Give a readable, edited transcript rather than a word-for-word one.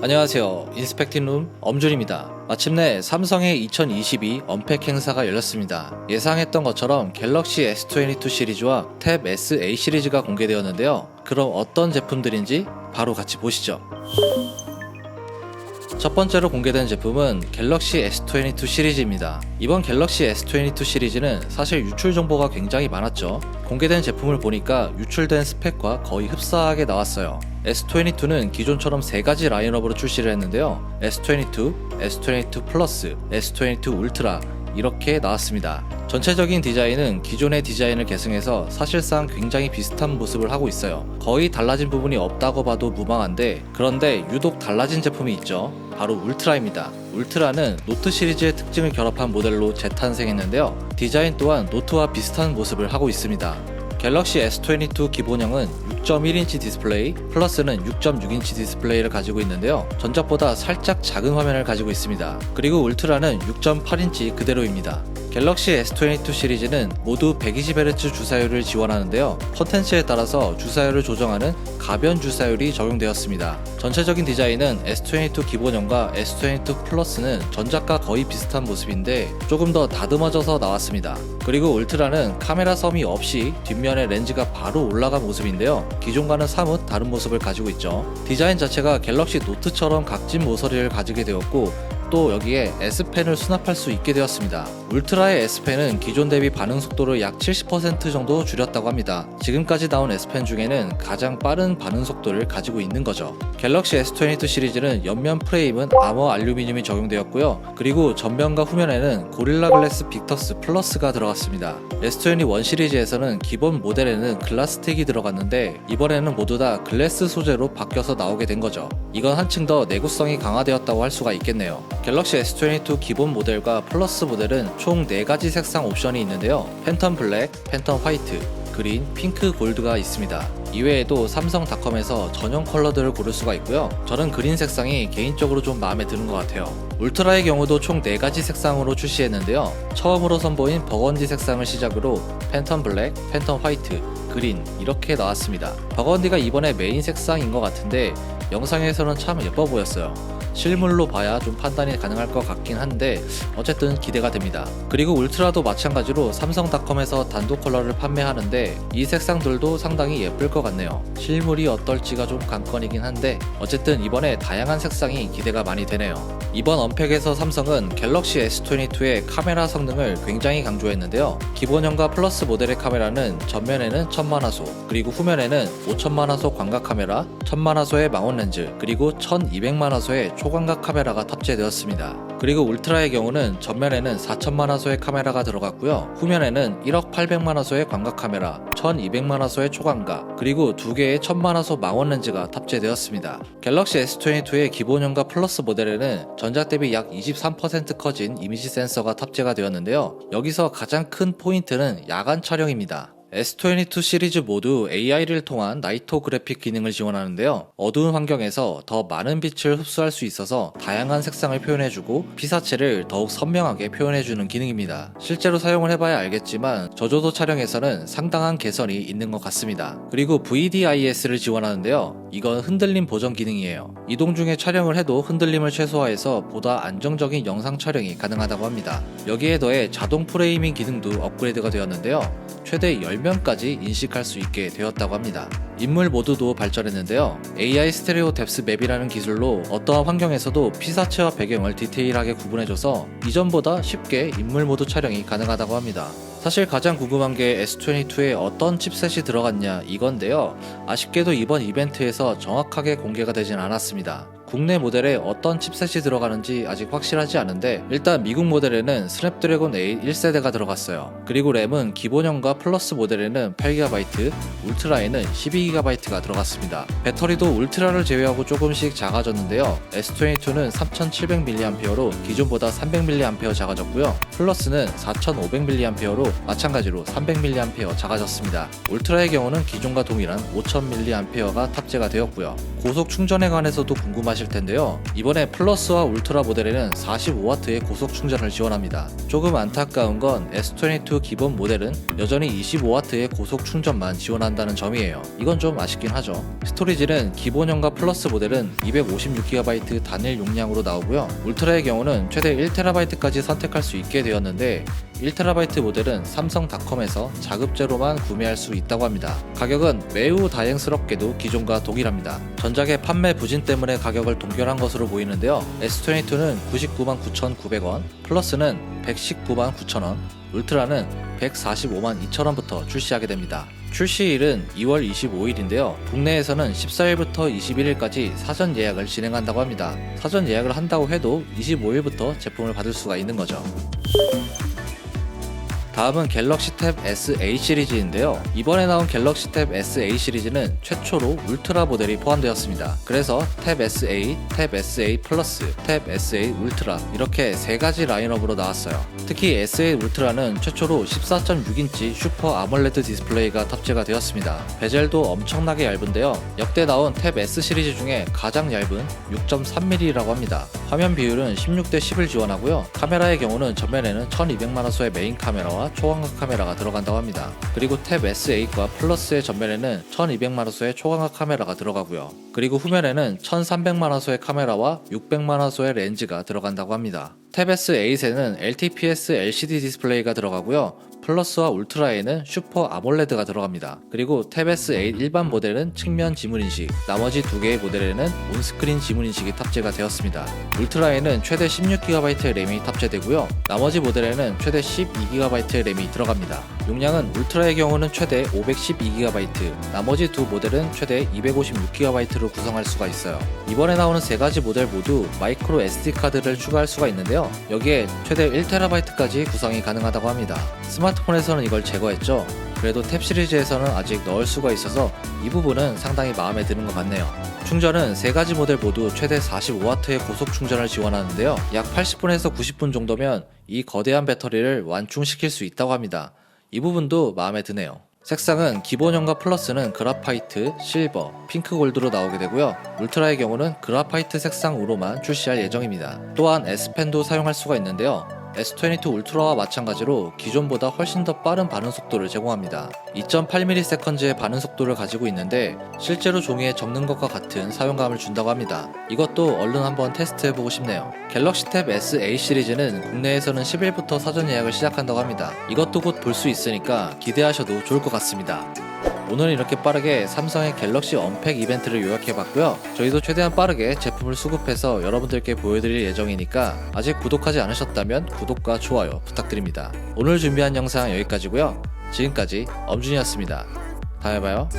안녕하세요. 인스펙팅룸 엄준입니다. 마침내 삼성의 2022 언팩 행사가 열렸습니다. 예상했던 것처럼 갤럭시 S22 시리즈와 탭 SA 시리즈가 공개되었는데요. 그럼 어떤 제품들인지 바로 같이 보시죠. 첫 번째로 공개된 제품은 갤럭시 S22 시리즈입니다. 이번 갤럭시 S22 시리즈는 사실 유출 정보가 굉장히 많았죠. 공개된 제품을 보니까 유출된 스펙과 거의 흡사하게 나왔어요. S22는 기존처럼 3가지 라인업으로 출시를 했는데요. S22, S22 플러스, S22 울트라 이렇게 나왔습니다. 전체적인 디자인은 기존의 디자인을 계승해서 사실상 굉장히 비슷한 모습을 하고 있어요. 거의 달라진 부분이 없다고 봐도 무방한데, 그런데 유독 달라진 제품이 있죠. 바로 울트라입니다. 울트라는 노트 시리즈의 특징을 결합한 모델로 재탄생했는데요. 디자인 또한 노트와 비슷한 모습을 하고 있습니다. 갤럭시 S22 기본형은 6.1인치 디스플레이, 플러스는 6.6인치 디스플레이를 가지고 있는데요. 전작보다 살짝 작은 화면을 가지고 있습니다. 그리고 울트라는 6.8인치 그대로입니다. 갤럭시 S22 시리즈는 모두 120Hz 주사율을 지원하는데요. 컨텐츠에 따라서 주사율을 조정하는 가변 주사율이 적용되었습니다. 전체적인 디자인은 S22 기본형과 S22 플러스는 전작과 거의 비슷한 모습인데 조금 더 다듬어져서 나왔습니다. 그리고 울트라는 카메라 섬이 없이 뒷면에 렌즈가 바로 올라간 모습인데요. 기존과는 사뭇 다른 모습을 가지고 있죠. 디자인 자체가 갤럭시 노트처럼 각진 모서리를 가지게 되었고, 또 여기에 S펜을 수납할 수 있게 되었습니다. 울트라의 S펜은 기존 대비 반응 속도를 약 70% 정도 줄였다고 합니다. 지금까지 나온 S펜 중에는 가장 빠른 반응 속도를 가지고 있는 거죠. 갤럭시 S22 시리즈는 옆면 프레임은 아머 알루미늄이 적용되었고요. 그리고 전면과 후면에는 고릴라 글래스 빅터스 플러스가 들어갔습니다. S21 시리즈에서는 기본 모델에는 글라스텍이 들어갔는데, 이번에는 모두 다 글래스 소재로 바뀌어서 나오게 된 거죠. 이건 한층 더 내구성이 강화되었다고 할 수가 있겠네요. 갤럭시 S22 기본 모델과 플러스 모델은 총 4가지 색상 옵션이 있는데요. 팬텀 블랙, 팬텀 화이트, 그린, 핑크, 골드가 있습니다. 이외에도 삼성닷컴에서 전용 컬러들을 고를 수가 있고요. 저는 그린 색상이 개인적으로 좀 마음에 드는 것 같아요. 울트라의 경우도 총 4가지 색상으로 출시했는데요. 처음으로 선보인 버건디 색상을 시작으로 팬텀 블랙, 팬텀 화이트, 그린 이렇게 나왔습니다. 버건디가 이번에 메인 색상인 것 같은데 영상에서는 참 예뻐 보였어요. 실물로 봐야 좀 판단이 가능할 것 같긴 한데 어쨌든 기대가 됩니다. 그리고 울트라도 마찬가지로 삼성닷컴에서 단독 컬러를 판매하는데 이 색상들도 상당히 예쁠 것 같네요. 실물이 어떨지가 좀 관건이긴 한데 어쨌든 이번에 다양한 색상이 기대가 많이 되네요. 이번 언팩에서 삼성은 갤럭시 S22의 카메라 성능을 굉장히 강조했는데요. 기본형과 플러스 모델의 카메라는 전면에는 1000만화소, 그리고 후면에는 5000만화소 광각 카메라, 1000만화소의 망원 렌즈, 그리고 1200만화소의 초광각 카메라가 탑재되었습니다. 그리고 울트라의 경우는 전면에는 4000만화소의 카메라가 들어갔고요. 후면에는 1억 800만화소의 광각 카메라, 1200만화소의 초광각, 그리고 2개의 1000만화소 망원 렌즈가 탑재되었습니다. 갤럭시 S22의 기본형과 플러스 모델에는 전작 대비 약 23% 커진 이미지 센서가 탑재가 되었는데요. 여기서 가장 큰 포인트는 야간 촬영입니다. S22 시리즈 모두 AI를 통한 나이토 그래픽 기능을 지원하는데요. 어두운 환경에서 더 많은 빛을 흡수할 수 있어서 다양한 색상을 표현해주고 피사체를 더욱 선명하게 표현해주는 기능입니다. 실제로 사용을 해봐야 알겠지만 저조도 촬영에서는 상당한 개선이 있는 것 같습니다. 그리고 VDIS를 지원하는데요. 이건 흔들림 보정 기능이에요. 이동 중에 촬영을 해도 흔들림을 최소화해서 보다 안정적인 영상 촬영이 가능하다고 합니다. 여기에 더해 자동 프레이밍 기능도 업그레이드가 되었는데요. 최대 10명까지 인식할 수 있게 되었다고 합니다. 인물 모드도 발전했는데요. AI 스테레오 뎁스 맵이라는 기술로 어떠한 환경에서도 피사체와 배경을 디테일하게 구분해줘서 이전보다 쉽게 인물 모드 촬영이 가능하다고 합니다. 사실 가장 궁금한 게 S22에 어떤 칩셋이 들어갔냐 이건데요. 아쉽게도 이번 이벤트에서 정확하게 공개가 되진 않았습니다. 국내 모델에 어떤 칩셋이 들어가는지 아직 확실하지 않은데 일단 미국 모델에는 스냅드래곤 8 1세대가 들어갔어요. 그리고 램은 기본형과 플러스 모델에는 8GB, 울트라에는 12GB가 들어갔습니다. 배터리도 울트라를 제외하고 조금씩 작아졌는데요. S22는 3700mAh로 기존보다 300mAh 작아졌고요. 플러스는 4500mAh로 마찬가지로 300mAh 작아졌습니다. 울트라의 경우는 기존과 동일한 5000mAh가 탑재가 되었고요. 고속 충전에 관해서도 궁금하실 텐데요. 이번에 플러스와 울트라 모델에는 45W의 고속 충전을 지원합니다. 조금 안타까운 건 S22 기본 모델은 여전히 25W의 고속 충전만 지원한다는 점이에요. 이건 좀 아쉽긴 하죠. 스토리지는 기본형과 플러스 모델은 256GB 단일 용량으로 나오고요. 울트라의 경우는 최대 1TB까지 선택할 수 있게 되었는데 1TB 모델은 삼성닷컴에서 자급제로만 구매할 수 있다고 합니다. 가격은 매우 다행스럽게도 기존과 동일합니다. 전작의 판매 부진 때문에 가격을 동결한 것으로 보이는데요. S22는 999,900원, 플러스는 1,199,900원, 울트라는 1,452,200원부터 출시하게 됩니다. 출시일은 2월 25일인데요. 국내에서는 14일부터 21일까지 사전 예약을 진행한다고 합니다. 사전 예약을 한다고 해도 25일부터 제품을 받을 수가 있는 거죠. 다음은 갤럭시 탭 SA 시리즈인데요. 이번에 나온 갤럭시 탭 SA 시리즈는 최초로 울트라 모델이 포함되었습니다. 그래서 탭 SA, 탭 SA 플러스, 탭 SA 울트라 이렇게 세 가지 라인업으로 나왔어요. 특히 SA 울트라는 최초로 14.6인치 슈퍼 아몰레드 디스플레이가 탑재가 되었습니다. 베젤도 엄청나게 얇은데요. 역대 나온 탭 S 시리즈 중에 가장 얇은 6.3mm라고 합니다. 화면 비율은 16대 10을 지원하고요. 카메라의 경우는 전면에는 1200만화소의 메인 카메라와 초광각 카메라가 들어간다고 합니다. 그리고 탭 S8과 플러스의 전면에는 1200만화소의 초광각 카메라가 들어가고요. 그리고 후면에는 1300만화소의 카메라와 600만화소의 렌즈가 들어간다고 합니다. 탭 S8에는 LTPS LCD 디스플레이가 들어가고요. 플러스와 울트라에는 슈퍼 아몰레드가 들어갑니다. 그리고 탭 S8 일반 모델은 측면 지문인식, 나머지 두 개의 모델에는 온스크린 지문인식이 탑재가 되었습니다. 울트라에는 최대 16GB의 램이 탑재되고요. 나머지 모델에는 최대 12GB의 램이 들어갑니다. 용량은 울트라의 경우는 최대 512GB, 나머지 두 모델은 최대 256GB로 구성할 수가 있어요. 이번에 나오는 세 가지 모델 모두 마이크로 SD카드를 추가할 수가 있는데요. 여기에 최대 1TB까지 구성이 가능하다고 합니다. 스마트폰에서는 이걸 제거했죠. 그래도 탭 시리즈에서는 아직 넣을 수가 있어서 이 부분은 상당히 마음에 드는 것 같네요. 충전은 세 가지 모델 모두 최대 45W의 고속 충전을 지원하는데요. 약 80분에서 90분 정도면 이 거대한 배터리를 완충시킬 수 있다고 합니다. 이 부분도 마음에 드네요. 색상은 기본형과 플러스는 그라파이트, 실버, 핑크 골드로 나오게 되고요. 울트라의 경우는 그라파이트 색상으로만 출시할 예정입니다. 또한 S펜도 사용할 수가 있는데요. S22 울트라와 마찬가지로 기존보다 훨씬 더 빠른 반응 속도를 제공합니다. 2.8ms의 반응 속도를 가지고 있는데 실제로 종이에 적는 것과 같은 사용감을 준다고 합니다. 이것도 얼른 한번 테스트해보고 싶네요. 갤럭시 탭 SA 시리즈는 국내에서는 10일부터 사전 예약을 시작한다고 합니다. 이것도 곧 볼 수 있으니까 기대하셔도 좋을 것 같습니다. 오늘은 이렇게 빠르게 삼성의 갤럭시 언팩 이벤트를 요약해봤고요. 저희도 최대한 빠르게 제품을 수급해서 여러분들께 보여드릴 예정이니까 아직 구독하지 않으셨다면 구독과 좋아요 부탁드립니다. 오늘 준비한 영상 여기까지고요. 지금까지 엄준이었습니다. 다음에 봐요.